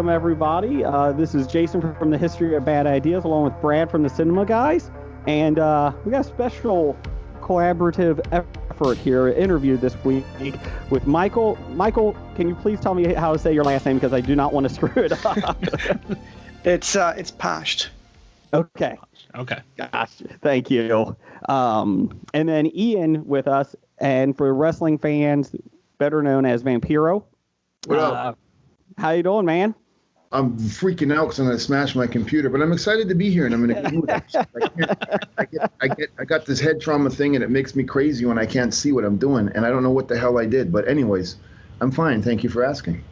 welcome everybody. This is Jason from the History of Bad Ideas, along with Brad from the Cinema Guys, and we got a special collaborative effort here, interview this week with Michael. Michael, can you please tell me how to say your last name, because I do not want to screw it up. It's Paszt. Okay. Gotcha. Thank you. And then Ian with us, and for wrestling fans, better known as Vampiro. What up? How you doing, man? I'm freaking out because I'm going to smash my computer, but I'm excited to be here, and I'm going to do it. I got this head trauma thing, and it makes me crazy when I can't see what I'm doing, and I don't know what the hell I did. But anyways, I'm fine. Thank you for asking.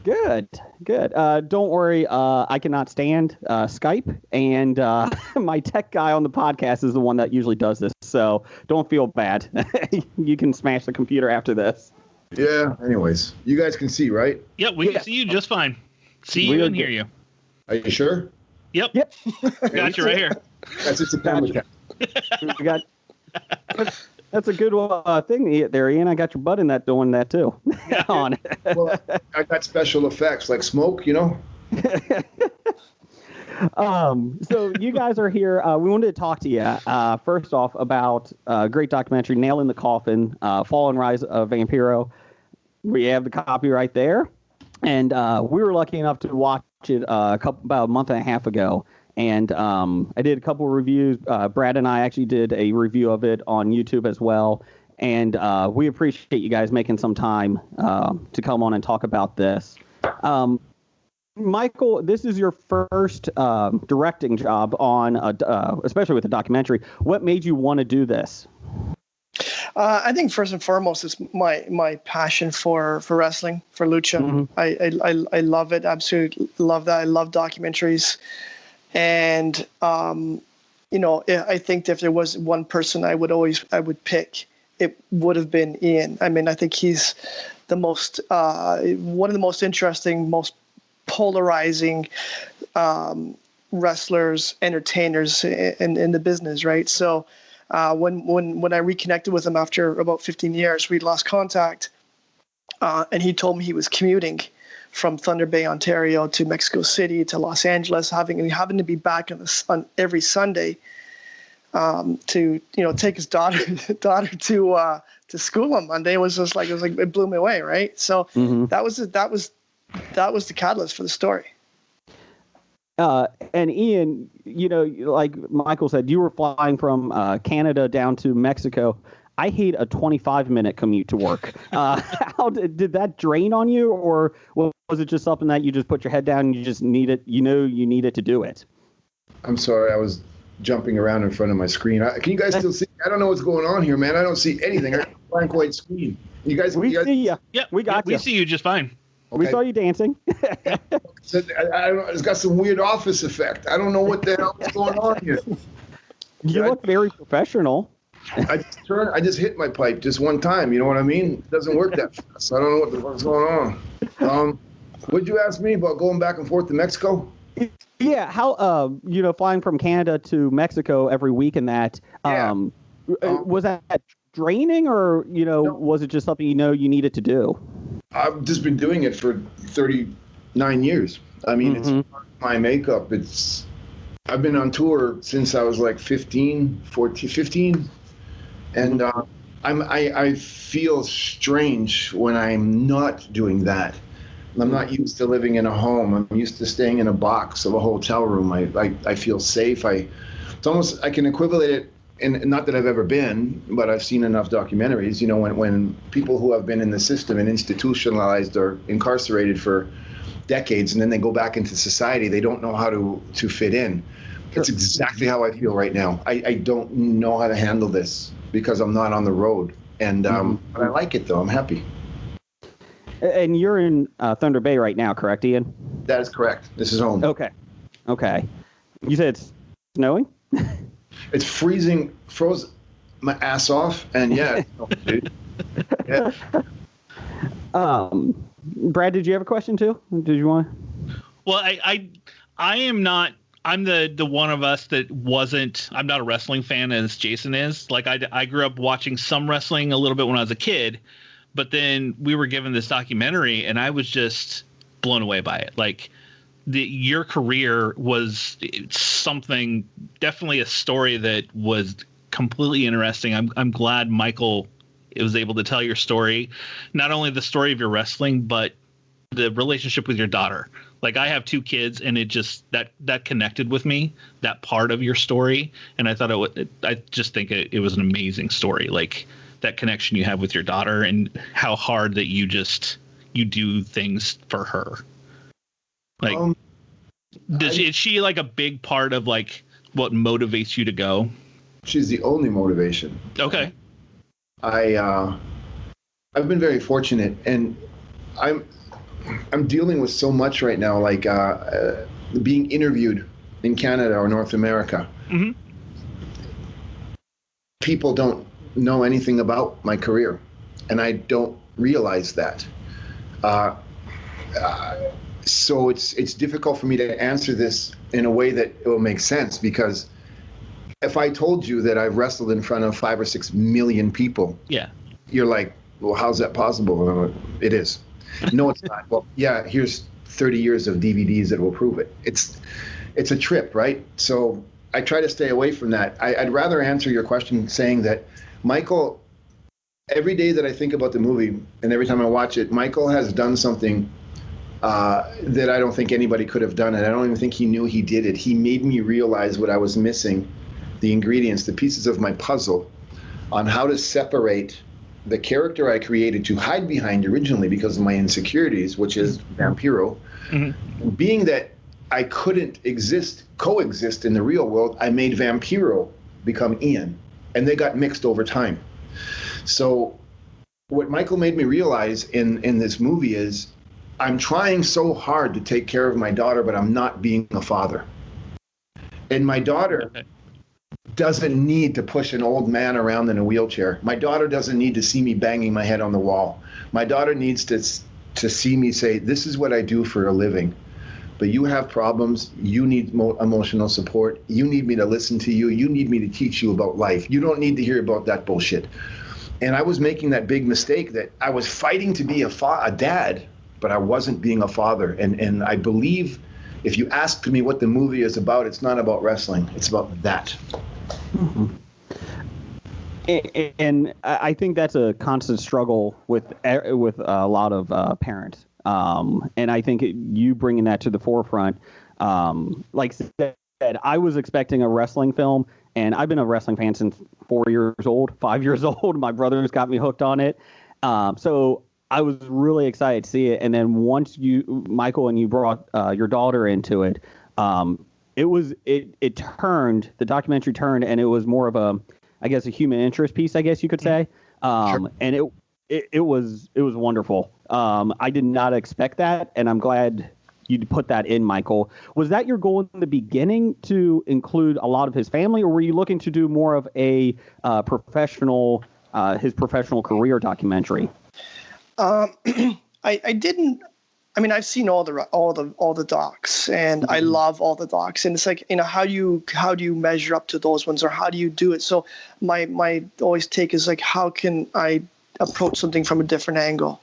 Good. Don't worry. I cannot stand Skype, and my tech guy on the podcast is the one that usually does this, so don't feel bad. You can smash the computer after this. Yeah. Anyways, you guys can see, right? Yep, we can see you just fine. See you and hear you. Are you sure? Yep. Got you right here. That's just a camera. We got. That's a good thing there, Ian. I got your butt in that doing that too. On it. Well, I got special effects like smoke, you know. So you guys are here. We wanted to talk to you first off about a great documentary, Nail in the Coffin, Fall Rise of Vampiro. We have the copy right there, and we were lucky enough to watch it about a month and a half ago. And I did a couple of reviews. Brad and I actually did a review of it on YouTube as well. And we appreciate you guys making some time to come on and talk about this. Michael, this is your first directing job on, especially with a documentary. What made you want to do this? I think first and foremost, it's my passion for wrestling, for lucha. Mm-hmm. I love it. Absolutely love that. I love documentaries. And, I think if there was one person I would pick, it would have been Ian. I mean, I think he's the most, one of the most interesting, most polarizing wrestlers, entertainers in the business, right? So when I reconnected with him after about 15 years, we lost contact, and he told me he was commuting from Thunder Bay, Ontario to Mexico City to Los Angeles, having to be back on every Sunday to take his daughter to school on Monday. It blew me away, right? So that was the catalyst for the story. And Ian, like Michael said, you were flying from Canada down to Mexico. I hate a 25-minute commute to work. How did that drain on you, or was it just something that you just put your head down and you just need it? You needed to do it. I'm sorry, I was jumping around in front of my screen. Can you guys still see? I don't know what's going on here, man. I don't see anything. I got a blank white screen. We see you. Yeah, we got you. We see you just fine. Okay. We saw you dancing. So, I don't know, it's got some weird office effect. I don't know what the hell is going on here. You look very professional. I just hit my pipe just one time. You know what I mean? It doesn't work that fast. So I don't know what's going on. What'd you ask me about going back and forth to Mexico? Yeah, how flying from Canada to Mexico every week and that was that draining, or no. Was it just something you needed to do? I've just been doing it for 39 years. I mean, it's part of my makeup. I've been on tour since I was like 15, and I feel strange when I'm not doing that. I'm not used to living in a home. I'm used to staying in a box of a hotel room. I feel safe. It's almost, I can equivalent it, and not that I've ever been, but I've seen enough documentaries, when people who have been in the system and institutionalized or incarcerated for decades, and then they go back into society, they don't know how to fit in. That's exactly how I feel right now. I don't know how to handle this because I'm not on the road. And but I like it, though. I'm happy. And you're in Thunder Bay right now, correct, Ian? That is correct. This is home. Okay. You said it's snowing? It's freezing, froze my ass off, and yeah, dude. Yeah. Brad, did you have a question too? Did you want? Well, I am not. I'm the one of us that wasn't. I'm not a wrestling fan as Jason is. Like I grew up watching some wrestling a little bit when I was a kid, but then we were given this documentary, and I was just blown away by it. Like your career was something, definitely a story that was completely interesting. I'm glad Michael was able to tell your story, not only the story of your wrestling, but the relationship with your daughter. Like, I have 2 kids, and it just that connected with me, that part of your story. And I thought I just think it was an amazing story. Like, that connection you have with your daughter and how hard that you do things for her. Like, is she like a big part of like what motivates you to go? She's the only motivation. Okay. I've been very fortunate, and I'm dealing with so much right now, like being interviewed in Canada or North America. Mm-hmm. People don't know anything about my career, and I don't realize that. So it's difficult for me to answer this in a way that it will make sense, because if I told you that I've wrestled in front of 5 or 6 million people, yeah, you're like, well, how's that possible? It is. No, it's not. Well, yeah, here's 30 years of DVDs that will prove it. It's a trip, right? So I try to stay away from that. I'd rather answer your question saying that Michael, every day that I think about the movie and every time I watch it, Michael has done something that I don't think anybody could have done it. I don't even think he knew he did it. He made me realize what I was missing, the ingredients, the pieces of my puzzle on how to separate the character I created to hide behind originally because of my insecurities, which is Vampiro. Mm-hmm. Being that I couldn't coexist in the real world, I made Vampiro become Ian, and they got mixed over time. So what Michael made me realize in this movie is I'm trying so hard to take care of my daughter, but I'm not being a father. And my daughter doesn't need to push an old man around in a wheelchair. My daughter doesn't need to see me banging my head on the wall. My daughter needs to see me say, this is what I do for a living. But you have problems. You need emotional support. You need me to listen to you. You need me to teach you about life. You don't need to hear about that bullshit. And I was making that big mistake that I was fighting to be a dad, but I wasn't being a father. And I believe if you asked me what the movie is about, it's not about wrestling. It's about that. Mm-hmm. And I think that's a constant struggle with a lot of parents. And I think you bringing that to the forefront, like I said, I was expecting a wrestling film, and I've been a wrestling fan since 5 years old. My brother's got me hooked on it. So I was really excited to see it. And then once Michael, and you brought your daughter into it, it turned, the documentary turned, and it was more of a human interest piece, I guess you could say. Sure. And it was wonderful. I did not expect that, and I'm glad you put that in, Michael. Was that your goal in the beginning, to include a lot of his family, or were you looking to do more of a his professional career documentary? I didn't. I mean, I've seen all the docs, and I love all the docs. And it's like, how do you measure up to those ones, or how do you do it? So my always take is like, how can I approach something from a different angle?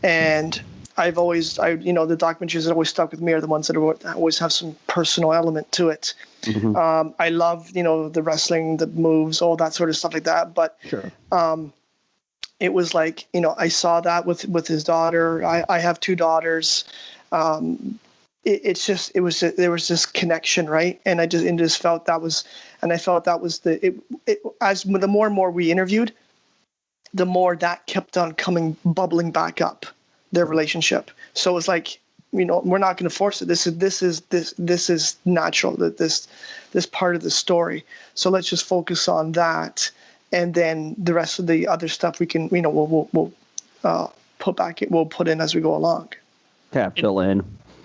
And the documentaries that always stuck with me are the ones that always have some personal element to it. Mm-hmm. I love, the wrestling, the moves, all that sort of stuff like that. But sure. It was like, I saw that with his daughter. I have 2 daughters. There was this connection, right? And I just felt that was, and I felt that was the more and more we interviewed, the more that kept on bubbling back up, their relationship. So it was like, we're not going to force it. This is natural, that this part of the story. So let's just focus on that. And then the rest of the other stuff we can, we'll put in as we go along. Yeah, fill in.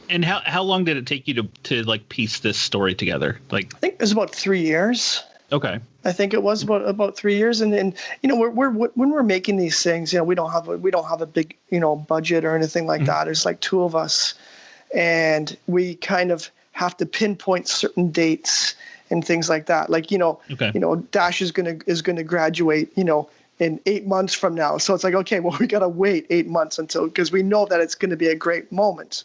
And how long did it take you to like piece this story together? Like, I think it was about 3 years. Okay. I think it was about 3 years, and then we're when we're making these things, we don't have a big budget or anything like that. There's like 2 of us, and we kind of have to pinpoint certain dates and things like that. Like, Dasha is gonna graduate, in 8 months from now. So it's like, okay, well, we gotta wait 8 months because we know that it's gonna be a great moment.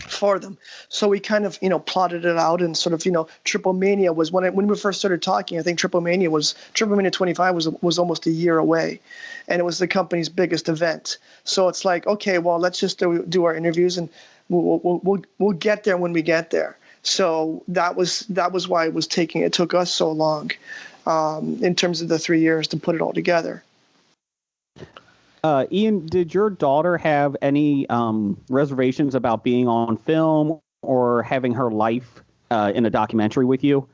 for them. So we kind of, plotted it out, and sort of, Triple Mania was when we first started talking. I think Triple Mania 25 was almost a year away, and it was the company's biggest event. So it's like, okay, well, let's just do our interviews, and we'll get there when we get there. So that was why it took us so long, in terms of the 3 years to put it all together. Ian, did your daughter have any reservations about being on film or having her life in a documentary with you?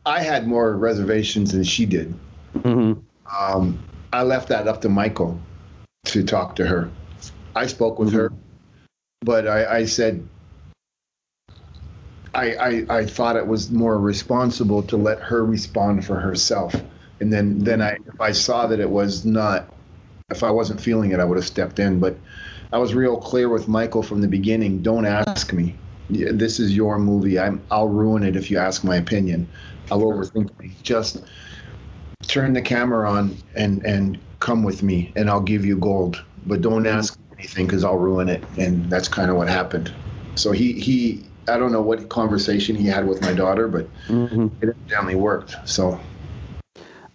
I had more reservations than she did. I left that up to Michael to talk to her. I spoke with her, but I said I thought it was more responsible to let her respond for herself. And then if I saw that it was not, if I wasn't feeling it, I would have stepped in. But I was real clear with Michael from the beginning. Don't ask me. This is your movie. I'll ruin it if you ask my opinion. I'll overthink it. Just turn the camera on and come with me, and I'll give you gold. But don't ask me anything, because I'll ruin it. And that's kind of what happened. So he I don't know what conversation he had with my daughter, but it evidently worked. So.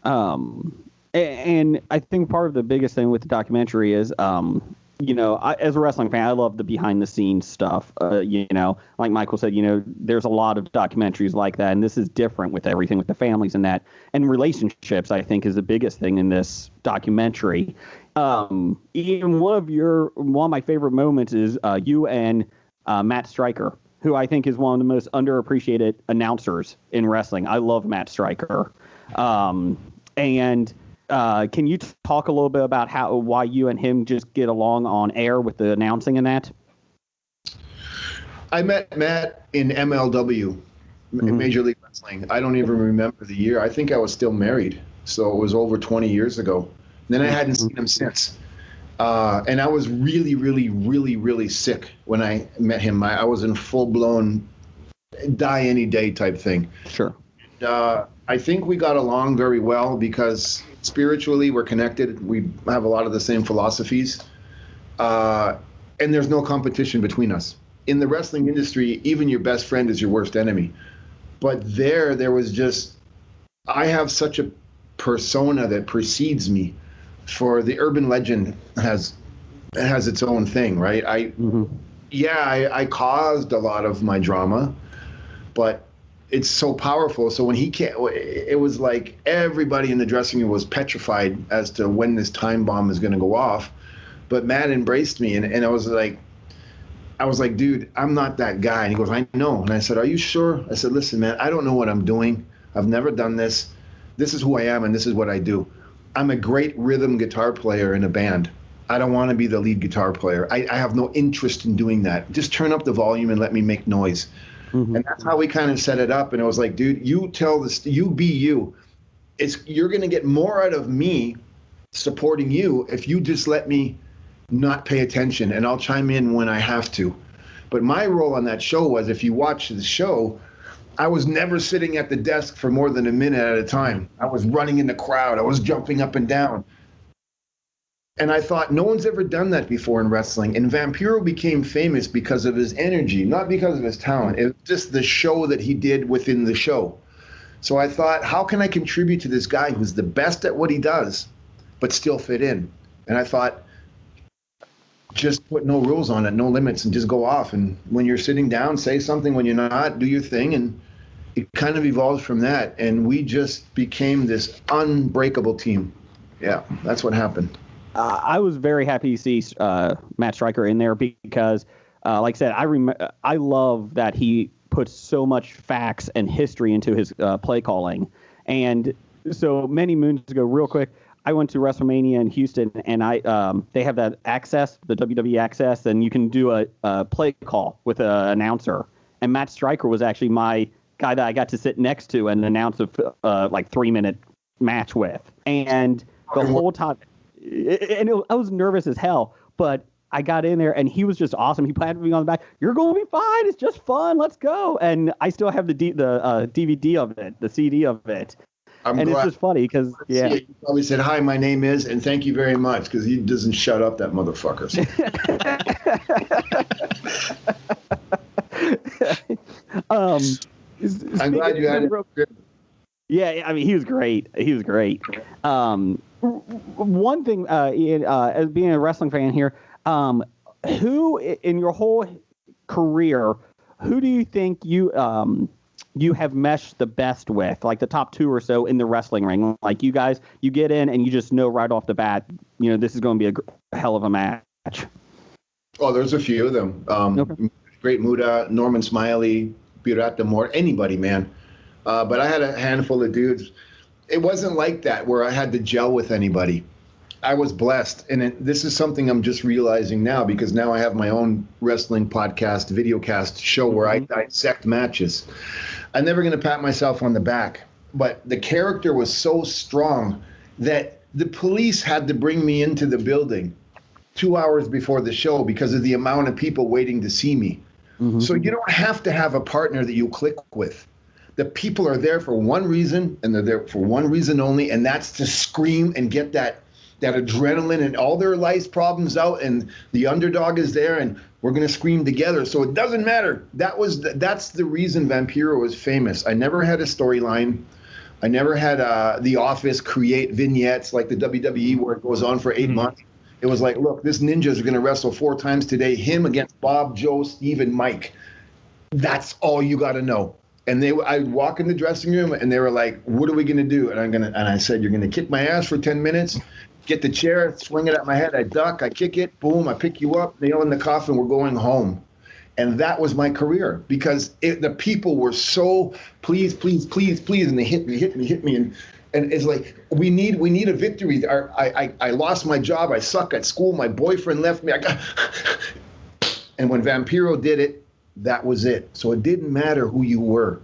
And I think part of the biggest thing with the documentary is, as a wrestling fan, I love the behind the scenes stuff. Like Michael said, there's a lot of documentaries like that, and this is different with everything with the families and that, and relationships, I think, is the biggest thing in this documentary. Ian, one of my favorite moments is you and Matt Striker, who I think is one of the most underappreciated announcers in wrestling. I love Matt Striker. And can you talk a little bit about why you and him just get along on air with the announcing and that? I met Matt in MLW, Major League Wrestling. I don't even remember the year. I think I was still married, so it was over 20 years ago. And then I hadn't seen him since. And I was really, really, really, really sick when I met him. I was in full-blown die any day type thing. Sure. I think we got along very well because spiritually we're connected. We have a lot of the same philosophies. And there's no competition between us. In the wrestling industry, even your best friend is your worst enemy. But there was just, I have such a persona that precedes me. For the urban legend has its own thing, right? I caused a lot of my drama, but it's so powerful. So when he came, it was like everybody in the dressing room was petrified as to when this time bomb is going to go off. But Matt embraced me, and I was like, dude, I'm not that guy. And he goes, I know. And I said, are you sure? I said, listen, man, I don't know what I'm doing. I've never done this. This is who I am, and this is what I do. I'm a great rhythm guitar player in a band. I don't want to be the lead guitar player. I have no interest in doing that. Just turn up the volume and let me make noise. And that's how we kind of set it up. And I was like, dude, you be you. You're going to get more out of me supporting you if you just let me not pay attention, and I'll chime in when I have to. But my role on that show was, if you watch the show, I was never sitting at the desk for more than a minute at a time. I was running in the crowd. I was jumping up and down. And I thought, no one's ever done that before in wrestling. And Vampiro became famous because of his energy, not because of his talent. It was just the show that he did within the show. So I thought, how can I contribute to this guy who's the best at what he does, but still fit in? And I thought, just put no rules on it, no limits, and just go off. And when you're sitting down, say something. When you're not, do your thing. And it kind of evolved from that. And we just became this unbreakable team. Yeah, that's what happened. I was very happy to see Matt Striker in there because, like I said, I love that he puts so much facts and history into his play calling. And so many moons ago, real quick, I went to WrestleMania in Houston, and they have that access, the WWE access, and you can do a play call with an announcer. And Matt Striker was actually my guy that I got to sit next to and announce a 3-minute match with. And the whole time. I was nervous as hell, but I got in there and he was just awesome. He patted me on the back. You're going to be fine. It's just fun. Let's go. And I still have the DVD of it, the CD of it. I'm and glad. it's just funny because He probably said, "Hi, my name is," and thank you very much, because he doesn't shut up, that motherfucker. I'm glad you had it. Yeah, I mean, he was great. He was great. One thing, Ian, as being a wrestling fan here, who in your whole career, who do you think you have meshed the best with, like the top two or so in the wrestling ring? Like you guys, you get in and you just know right off the bat, this is going to be a hell of a match. Oh, there's a few of them. Okay. Great Muda, Norman Smiley, Pirata Moore, anybody, man. But I had a handful of dudes. It wasn't like that where I had to gel with anybody. I was blessed. And this is something I'm just realizing now, because now I have my own wrestling podcast, videocast show where I dissect matches. I'm never going to pat myself on the back. But the character was so strong that the police had to bring me into the building 2 hours before the show because of the amount of people waiting to see me. Mm-hmm. So you don't have to have a partner that you click with. The people are there for one reason, and they're there for one reason only, and that's to scream and get that adrenaline and all their life's problems out, and the underdog is there, and we're going to scream together. So it doesn't matter. That's the reason Vampiro was famous. I never had a storyline. I never had The Office create vignettes like the WWE where it goes on for 8 months. It was like, look, this ninjas are going to wrestle 4 times today, him against Bob, Joe, Steve, and Mike. That's all you got to know. And I'd walk in the dressing room, and they were like, "What are we gonna do?" And I said, "You're gonna kick my ass for 10 minutes, get the chair, swing it at my head, I duck, I kick it, boom, I pick you up, nail in the coffin, we're going home." And that was my career, because the people were so please, please, please, please, and they hit me, and it's like we need a victory. I lost my job, I suck at school, my boyfriend left me, and when Vampiro did it, that was it. So it didn't matter who you were.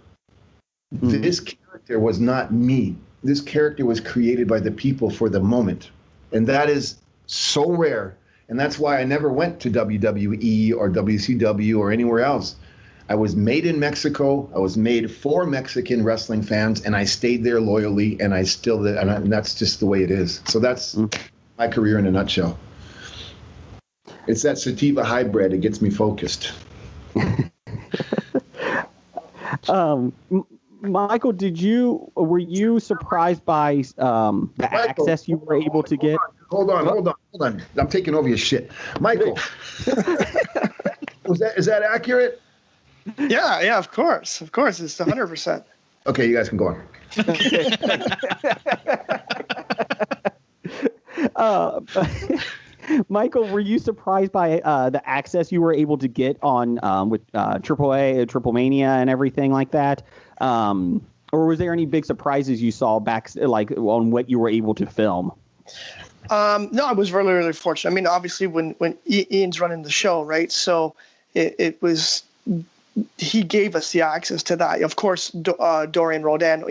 Mm-hmm. This character was not me. This character was created by the people for the moment. And that is so rare. And that's why I never went to WWE or WCW or anywhere else. I was made in Mexico. I was made for Mexican wrestling fans, and I stayed there loyally, and and that's just the way it is. So that's my career in a nutshell. It's that sativa hybrid. It gets me focused. Michael, were you surprised by the access you were able to get? Hold on. I'm taking over your shit. Michael, is that accurate? Yeah, of course. It's 100%. Okay, you guys can go on. Michael, were you surprised by the access you were able to get on with AAA, Triple Mania, and everything like that? Or was there any big surprises you saw back, like on what you were able to film? No, I was really, really fortunate. I mean, obviously, when Ian's running the show, right? So it was. He gave us the access to that. Of course, Dorian Rodan,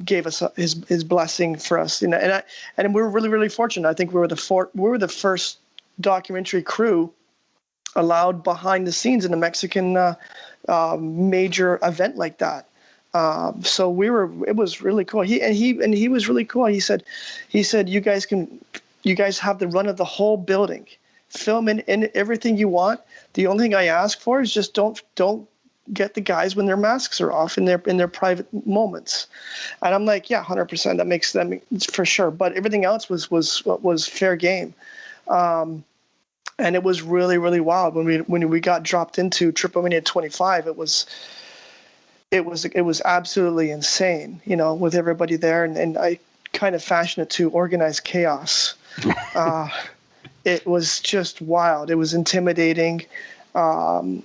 gave us his blessing for us. And we were really, really fortunate. I think we were the first documentary crew allowed behind the scenes in a Mexican major event like that. So it was really cool. He was really cool. He said, you guys have the run of the whole building. Film in everything you want. The only thing I ask for is just don't get the guys when their masks are off in their private moments. And I'm like, yeah, 100%. That makes for sure. But everything else was fair game. And it was really, really wild when we got dropped into Triple Mania 25. It was absolutely insane, with everybody there, and I kind of fashioned it to organize chaos. It was just wild. It was intimidating. And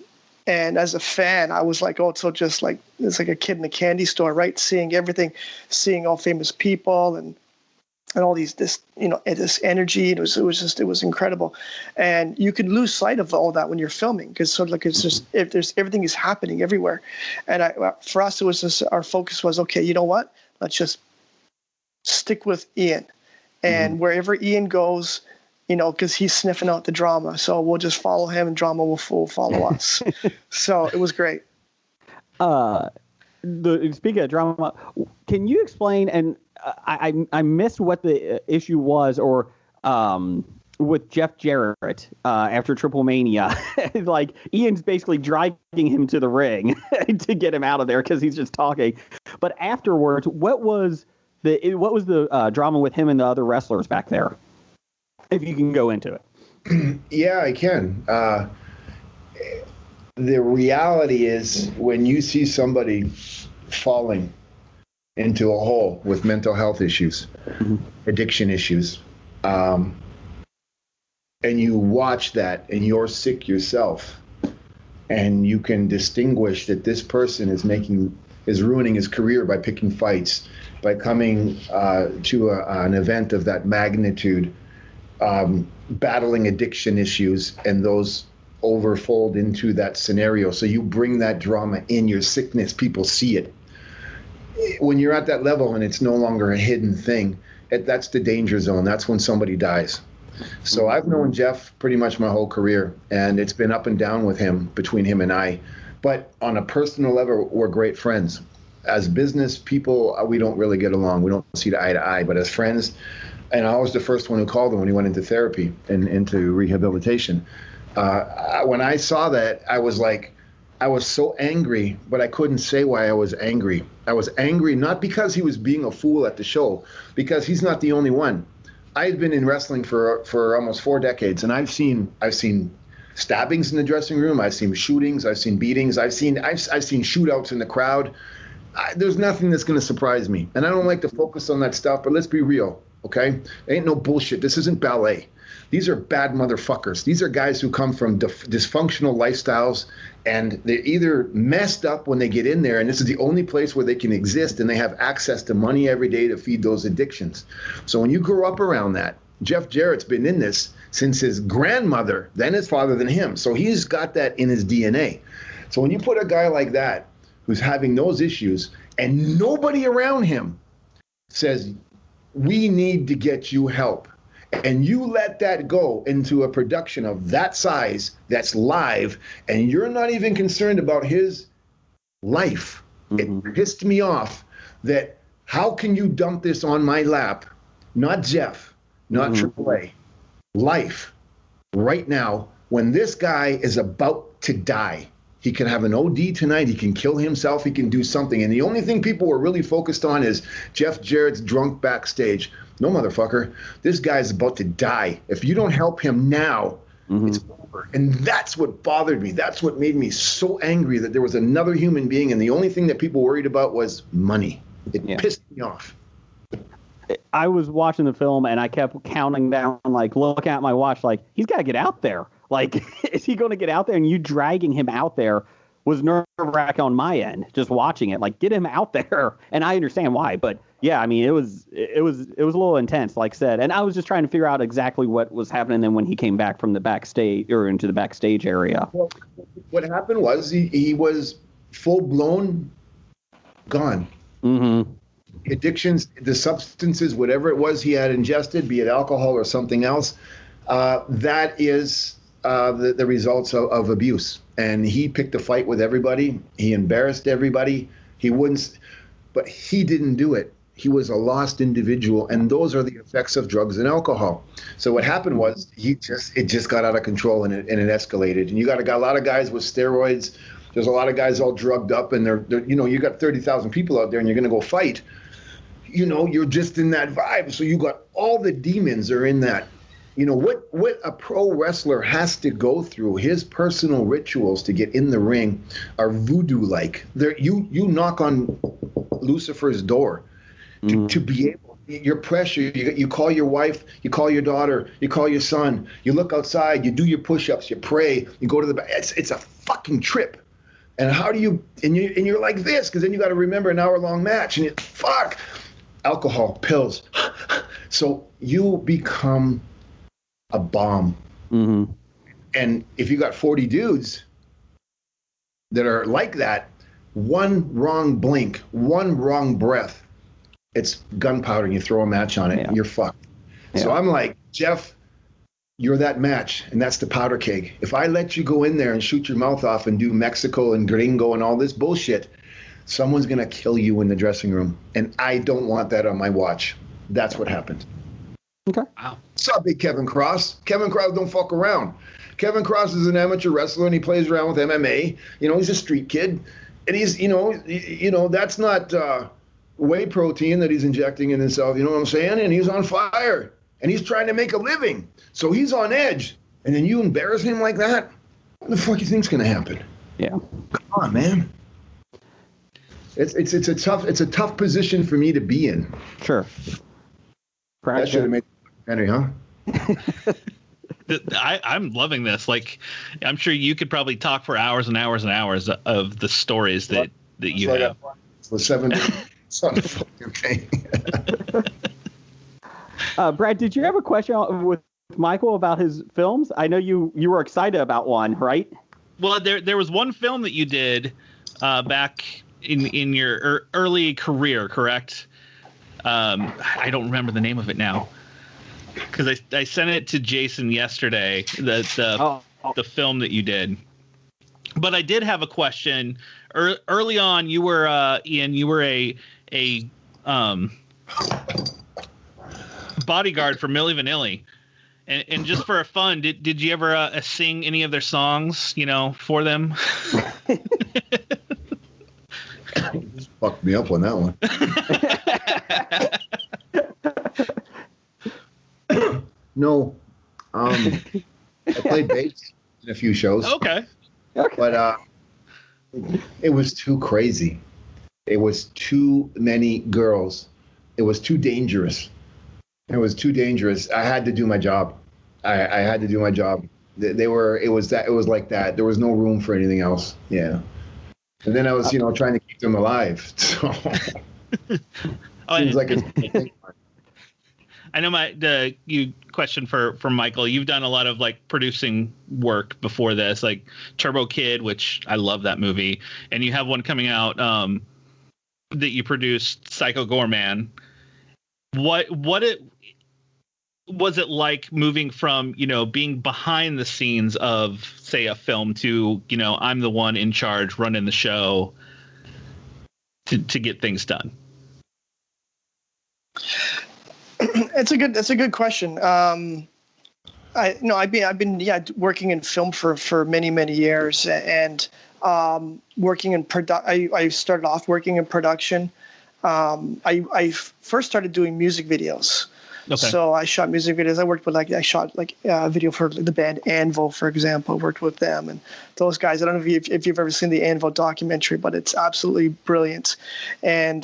as a fan, I was like, it's like a kid in a candy store, right? Seeing everything, seeing all famous people and all this energy. It was incredible. And you could lose sight of all that when you're filming, because it's just, everything is happening everywhere. And for us, it was just, our focus was, okay, you know what? Let's just stick with Ian. And wherever Ian goes, because he's sniffing out the drama. So we'll just follow him, and drama will follow us. So it was great. speaking of drama, can you explain? And I missed what the issue was, or with Jeff Jarrett after Triple Mania. Like Ian's basically dragging him to the ring to get him out of there because he's just talking. But afterwards, what was the drama with him and the other wrestlers back there? If you can go into it. Yeah, I can. The reality is when you see somebody falling into a hole with mental health issues, addiction issues, and you watch that and you're sick yourself, and you can distinguish that this person is ruining his career by picking fights, by coming to an event of that magnitude, battling addiction issues, and those overfold into that scenario. So you bring that drama in your sickness, people see it. When you're at that level and it's no longer a hidden thing, that's the danger zone. That's when somebody dies. So I've known Jeff pretty much my whole career, and it's been up and down with him, between him and I. But on a personal level, we're great friends. As business people, we don't really get along. We don't see eye to eye. But as friends, and I was the first one who called him when he went into therapy and into rehabilitation. When I saw that, I was so angry, but I couldn't say why I was angry. I was angry not because he was being a fool at the show, because he's not the only one. I've been in wrestling for almost 4 decades, and I've seen stabbings in the dressing room. I've seen shootings. I've seen beatings. I've seen shootouts in the crowd. There's nothing that's going to surprise me, and I don't like to focus on that stuff. But let's be real, okay? Ain't no bullshit. This isn't ballet. These are bad motherfuckers. These are guys who come from dysfunctional lifestyles, and they're either messed up when they get in there, and this is the only place where they can exist, and they have access to money every day to feed those addictions. So when you grow up around that, Jeff Jarrett's been in this since his grandmother, then his father, then him. So he's got that in his DNA. So when you put a guy like that who's having those issues, and nobody around him says, we need to get you help, and you let that go into a production of that size that's live, and you're not even concerned about his life. It pissed me off that how can you dump this on my lap, not Jeff, not AAA, life, right now, when this guy is about to die. He can have an OD tonight. He can kill himself. He can do something. And the only thing people were really focused on is Jeff Jarrett's drunk backstage. No, motherfucker. This guy's about to die. If you don't help him now, it's over. And that's what bothered me. That's what made me so angry, that there was another human being, and the only thing that people worried about was money. It pissed me off. I was watching the film, and I kept counting down, like, looking at my watch, like, he's got to get out there. Like, is he going to get out there? And you dragging him out there was nerve-wracking on my end, just watching it. Like, get him out there. And I understand why. But, yeah, I mean, it was a little intense, like I said. And I was just trying to figure out exactly what was happening then when he came back from the backstage, or into the backstage area. Well, what happened was he was full-blown gone. Addictions, the substances, whatever it was he had ingested, be it alcohol or something else, that is the results of abuse. And he picked a fight with everybody. He embarrassed everybody. But he didn't do it. He was a lost individual, and those are the effects of drugs and alcohol. So what happened was it just got out of control, and it escalated. And you got a lot of guys with steroids. There's a lot of guys all drugged up, and they're you got 30,000 people out there, and you're going to go fight. You're just in that vibe. So you got all the demons are in that. What a pro wrestler has to go through, his personal rituals to get in the ring are voodoo-like. You knock on Lucifer's door to be able. Your pressure. You call your wife. You call your daughter. You call your son. You look outside. You do your push-ups. You pray. You go to the. It's a fucking trip. And how do you? And you're like this, because then you got to remember an hour-long match, and fuck, alcohol, pills. So you become a bomb. And if you got 40 dudes that are like that, one wrong blink, one wrong breath, it's gunpowder, and you throw a match on it, and you're fucked. So I'm like, Jeff, you're that match, and that's the powder keg. If I let you go in there and shoot your mouth off and do Mexico and Gringo and all this bullshit, someone's going to kill you in the dressing room, and I don't want that on my watch. That's what happened. Okay. Wow. What's up, big Kevin Cross? Kevin Cross don't fuck around. Kevin Cross is an amateur wrestler, and he plays around with MMA. He's a street kid, and he's, that's not whey protein that he's injecting in himself. You know what I'm saying? And he's on fire, and he's trying to make a living, so he's on edge. And then you embarrass him like that? What the fuck do you think's gonna happen? Yeah. Come on, man. It's a tough position for me to be in. Sure. That should have made Henry, huh? I'm loving this. Like, I'm sure you could probably talk for hours and hours and hours of the stories that you have. For 7 okay. Brad, did you have a question with Michael about his films? I know you were excited about one, right? Well, there was one film that you did back in your early career, correct? I don't remember the name of it now because I sent it to Jason yesterday. The film that you did, but I did have a question. Early on, you were Ian. You were a bodyguard for Milli Vanilli, and just for fun, did you ever sing any of their songs? For them. Fucked me up on that one. No. I played bass in a few shows. Okay. But it was too crazy. It was too many girls. It was too dangerous. I had to do my job. I had to do my job. It was like that. There was no room for anything else. Yeah. And then I was, trying to keep them alive. So seems like it's. I know you question for Michael. You've done a lot of like producing work before this, like Turbo Kid, which I love that movie, and you have one coming out that you produced, Psycho Gorman. What was it like moving from being behind the scenes of, say, a film to I'm the one in charge running the show to get things done? It's a good question. I've been working in film for many years, and working in I started off working in production. I first started doing music videos. Okay. So I shot music videos. I shot a video for the band Anvil, for example. I worked with them and those guys. I don't know if you've ever seen the Anvil documentary, but it's absolutely brilliant. And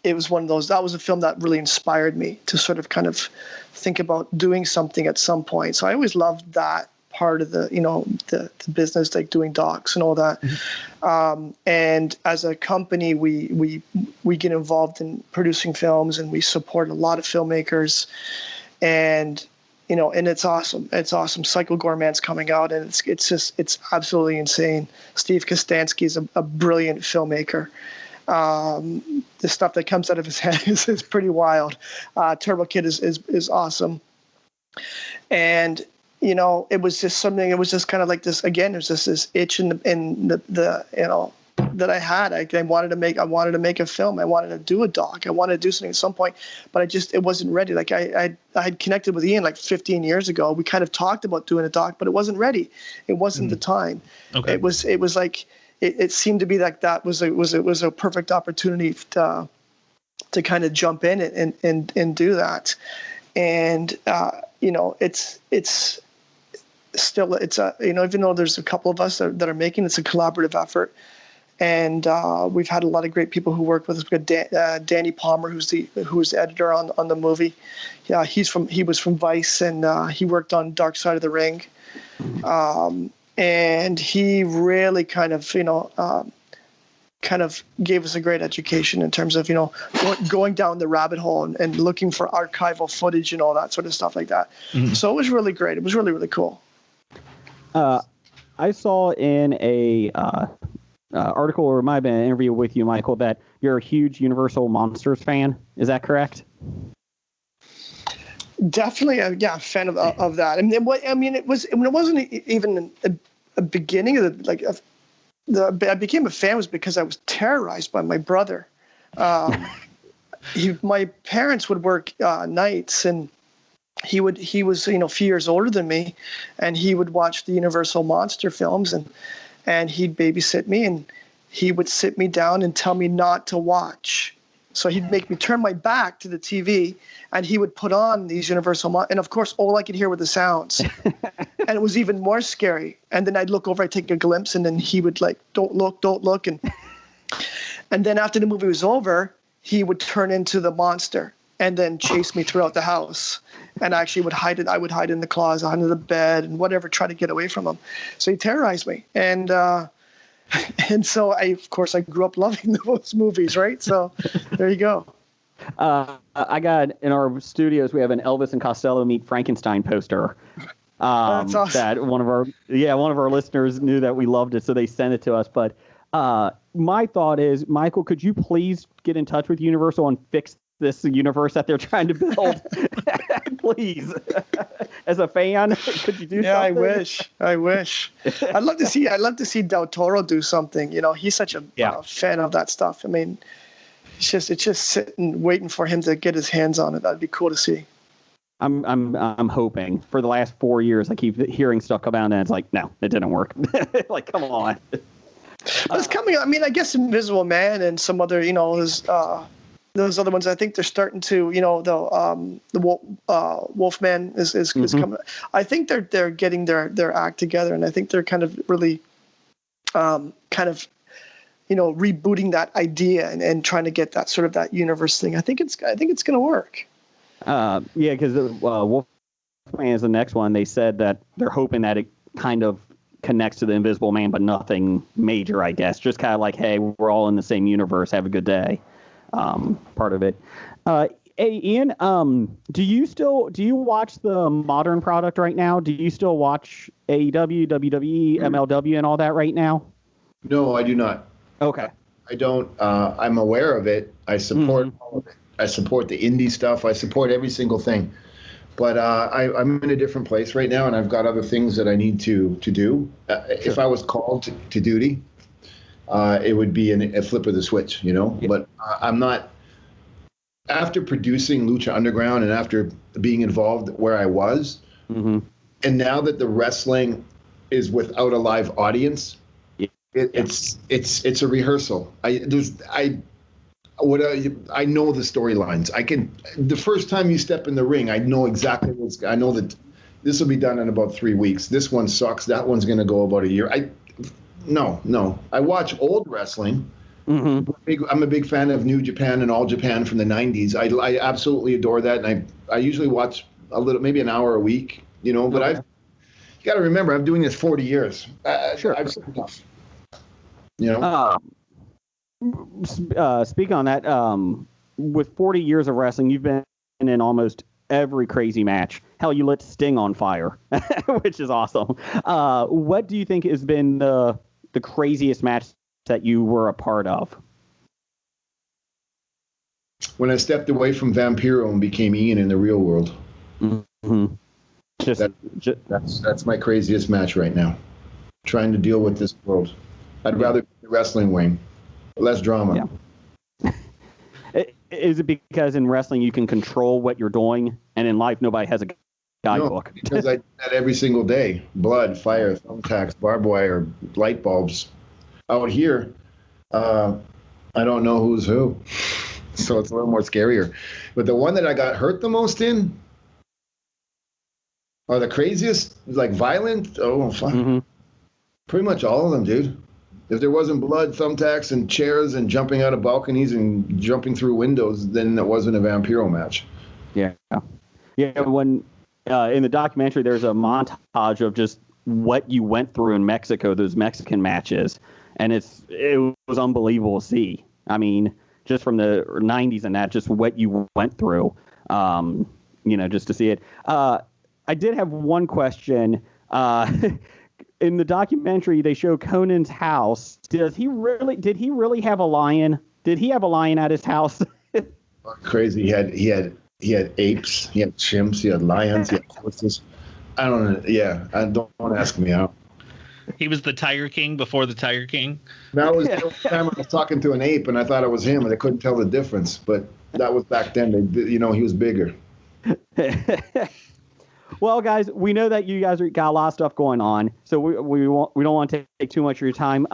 it was one of those. That was a film that really inspired me to sort of kind of think about doing something at some point. So I always loved that part of the business, like doing docs and all that. Mm-hmm. And as a company, we get involved in producing films, and we support a lot of filmmakers, and it's awesome. It's awesome. Psycho Gorman's coming out, and it's absolutely insane. Steve Kostansky is a brilliant filmmaker. The stuff that comes out of his head is pretty wild. Turbo Kid is awesome. And it was just something. It was just kind of like this. Again, it was just this itch in the that I had. I wanted to make a film. I wanted to do a doc. I wanted to do something at some point, but it wasn't ready. Like I had connected with Ian like 15 years ago. We kind of talked about doing a doc, but it wasn't ready. It wasn't the time. Okay. It was like it seemed to be like that was a perfect opportunity to kind of jump in and do that. And it's still, even though there's a couple of us that are making, it's a collaborative effort. And we've had a lot of great people who work with us. We've got Danny Palmer, who's the editor on the movie. Yeah, he was from Vice, and he worked on Dark Side of the Ring. And he really kind of gave us a great education in terms of going down the rabbit hole and looking for archival footage and all that sort of stuff like that. Mm-hmm. So it was really great. It was really, really cool. I saw in a article, or it might have been an interview with you, Michael, that you're a huge Universal Monsters fan. Is that correct? Definitely, a fan of that. It wasn't even a beginning of I became a fan was because I was terrorized by my brother. My parents would work nights, and he was a few years older than me, and he would watch the Universal monster films, and he'd babysit me, and he would sit me down and tell me not to watch. So he'd make me turn my back to the TV, and he would put on these Universal and of course all I could hear were the sounds. And it was even more scary. And then I'd look over, I'd take a glimpse, and then he would like, don't look. And then after the movie was over, he would turn into the monster and then chase me throughout the house. And I actually I would hide in the closet, under the bed, and whatever, try to get away from him. So he terrorized me. And so I grew up loving those movies, right? So there you go. I got in our studios, we have an Elvis and Costello meet Frankenstein poster. That's awesome. That one of our listeners knew that we loved it, so they sent it to us. But my thought is, Michael, could you please get in touch with Universal and fix this universe that they're trying to build? Please. As a fan, could you do something? Yeah, I wish. I'd love to see Del Toro do something. He's such a fan of that stuff. I mean, it's just sitting waiting for him to get his hands on it. That'd be cool to see. I'm hoping. For the last 4 years, I keep hearing stuff come out, and it's like, no, it didn't work. Like, come on. But it's coming. I mean, I guess Invisible Man and some other, those other ones. I think they're starting to, the Wolfman is coming. I think they're getting their act together, and I think they're kind of really, rebooting that idea and trying to get that sort of that universe thing. I think it's going to work. Because Wolfman is the next one. They said that they're hoping that it kind of connects to the Invisible Man, but nothing major, I guess. Just kind of like, hey, we're all in the same universe. Have a good day. Part of it. Hey, Ian, do you watch the modern product right now? Do you still watch AEW, WWE, MLW, and all that right now? No, I do not. Okay. I don't. I'm aware of it. I support all of it. I support the indie stuff. I support every single thing. But I'm in a different place right now, and I've got other things that I need to do. Sure. If I was called to duty, it would be a flip of the switch, Yeah. But I'm not. After producing Lucha Underground and after being involved where I was, and now that the wrestling is without a live audience, it's a rehearsal. I know the storylines. The first time you step in the ring, I know exactly I know that this will be done in about 3 weeks. This one sucks. That one's going to go about a year. No. I watch old wrestling. I'm a big fan of New Japan and All Japan from the 90s. I absolutely adore that. And I usually watch maybe an hour a week, but you got to remember, I'm doing this 40 years. Sure. I've seen enough. Speaking on that, with 40 years of wrestling, you've been in almost every crazy match. Hell, you lit Sting on fire, which is awesome. What do you think has been the craziest match that you were a part of? When I stepped away from Vampiro and became Ian in the real world. That's my craziest match right now. Trying to deal with this world. I'd rather be the wrestling wing. Less drama. Yeah. Is it because in wrestling you can control what you're doing, and in life nobody has a guidebook? No, because I do that every single day. Blood, fire, thumbtacks, barbed wire, light bulbs. Out here, I don't know who's who, so it's a little more scarier. But the one that I got hurt the most in, or the craziest, like violent, pretty much all of them, dude. If there wasn't blood, thumbtacks, and chairs, and jumping out of balconies and jumping through windows, then it wasn't a Vampiro match. Yeah. When in the documentary, there's a montage of just what you went through in Mexico, those Mexican matches, and it was unbelievable to see. I mean, just from the 90s and that, just what you went through, just to see it. I did have one question. In the documentary, they show Conan's house. Did he really have a lion? Did he have a lion at his house? Crazy. He had apes. He had chimps. He had lions. He had horses. I don't know. Yeah. Don't ask me out. He was the Tiger King before the Tiger King. That was the only time I was talking to an ape, and I thought it was him, and I couldn't tell the difference. But that was back then. He was bigger. Well, guys, we know that you guys got a lot of stuff going on, so we don't want to take too much of your time.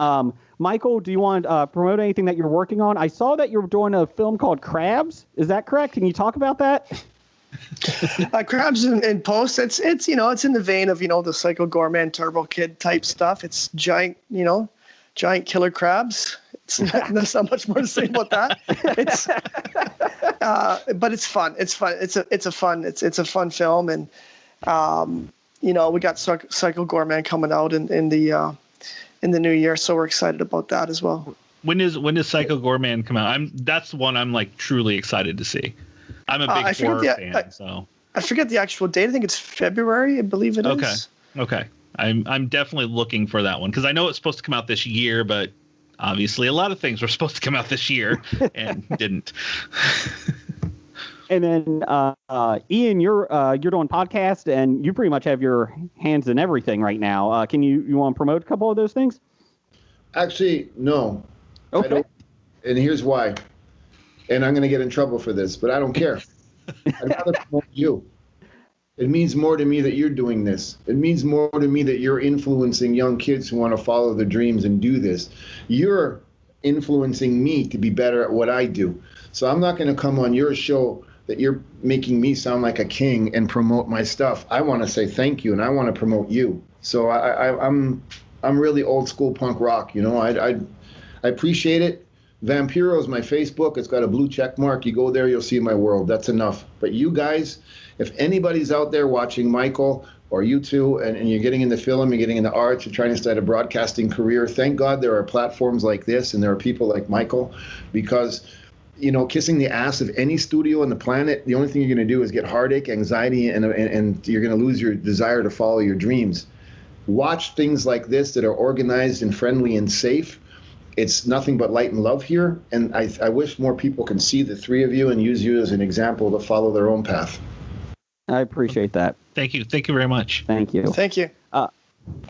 Michael, do you want to promote anything that you're working on? I saw that you're doing a film called Crabs. Is that correct? Can you talk about that? Crabs in post. It's it's in the vein of the Psycho Gorman Turbo Kid type stuff. It's giant killer crabs. There's not much more to say about that. It's but it's fun. It's fun. It's a fun film, and we got Psycho Gorman coming out in the new year, so we're excited about that as well. When does Psycho Gorman come out? That's one I'm like truly excited to see. I'm a big horror fan, so I forget the actual date. I think it's February, I believe it is. Okay. I'm definitely looking for that one because I know it's supposed to come out this year, but obviously a lot of things were supposed to come out this year and didn't. And then Ian, you're doing podcast, and you pretty much have your hands in everything right now. Can you want to promote a couple of those things? Actually, no. Okay. I don't, and here's why. And I'm going to get in trouble for this, but I don't care. I'd rather promote you. It means more to me that you're doing this. It means more to me that you're influencing young kids who want to follow their dreams and do this. You're influencing me to be better at what I do. So I'm not going to come on your show that you're making me sound like a king and promote my stuff. I want to say thank you, and I want to promote you. So I'm really old school punk rock. I appreciate it. Vampiro is my Facebook. It's got a blue check mark. You go there, you'll see my world. That's enough. But you guys, if anybody's out there watching Michael or you two, and you're getting into film, you're getting into arts, you're trying to start a broadcasting career, thank God there are platforms like this and there are people like Michael, because kissing the ass of any studio on the planet, the only thing you're going to do is get heartache, anxiety, and you're going to lose your desire to follow your dreams. Watch things like this that are organized and friendly and safe. It's nothing but light and love here, and I wish more people can see the three of you and use you as an example to follow their own path. I appreciate that. Thank you very much. Thank you. Thank you.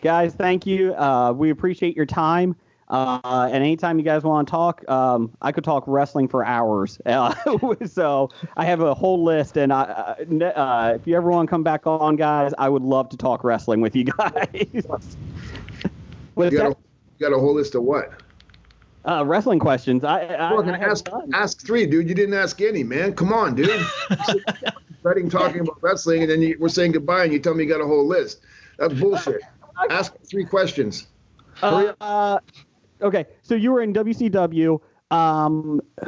Guys, thank you. We appreciate your time. And anytime you guys want to talk, I could talk wrestling for hours. So I have a whole list, and if you ever want to come back on, guys, I would love to talk wrestling with you guys. You got a whole list of what? Wrestling questions. Ask three, dude. You didn't ask any, man. Come on, dude. Talking about wrestling, and then we're saying goodbye, and you tell me you got a whole list. That's bullshit. Ask 3 questions. Hurry up. Okay, so you were in WCW.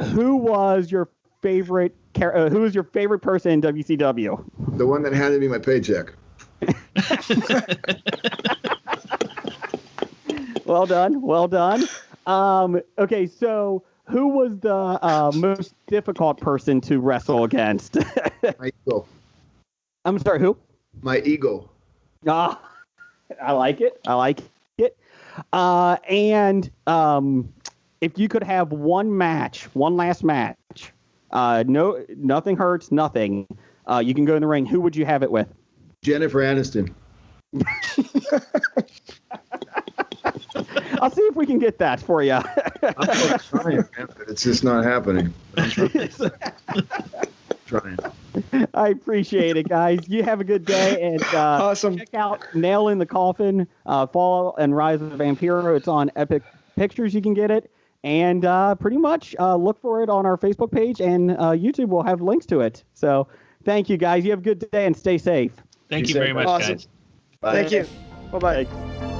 Who was your favorite? Who was your favorite person in WCW? The one that handed me my paycheck. Well done. Okay, so who was the most difficult person to wrestle against? My ego. I'm sorry, who? My ego. I like it. And if you could have one last match, nothing hurts, nothing. You can go in the ring. Who would you have it with? Jennifer Aniston. I'll see if we can get that for you. I'm trying, man, but it's just not happening. I'm trying. I appreciate it, guys. You have a good day, and awesome. Check out Nail in the Coffin, Fall and Rise of Vampiro. It's on Epic Pictures. You can get it, and pretty much look for it on our Facebook page, and YouTube will have links to it. So thank you, guys. You have a good day, and stay safe. Thank you very much, awesome. guys. Bye. Thank you. Bye-bye.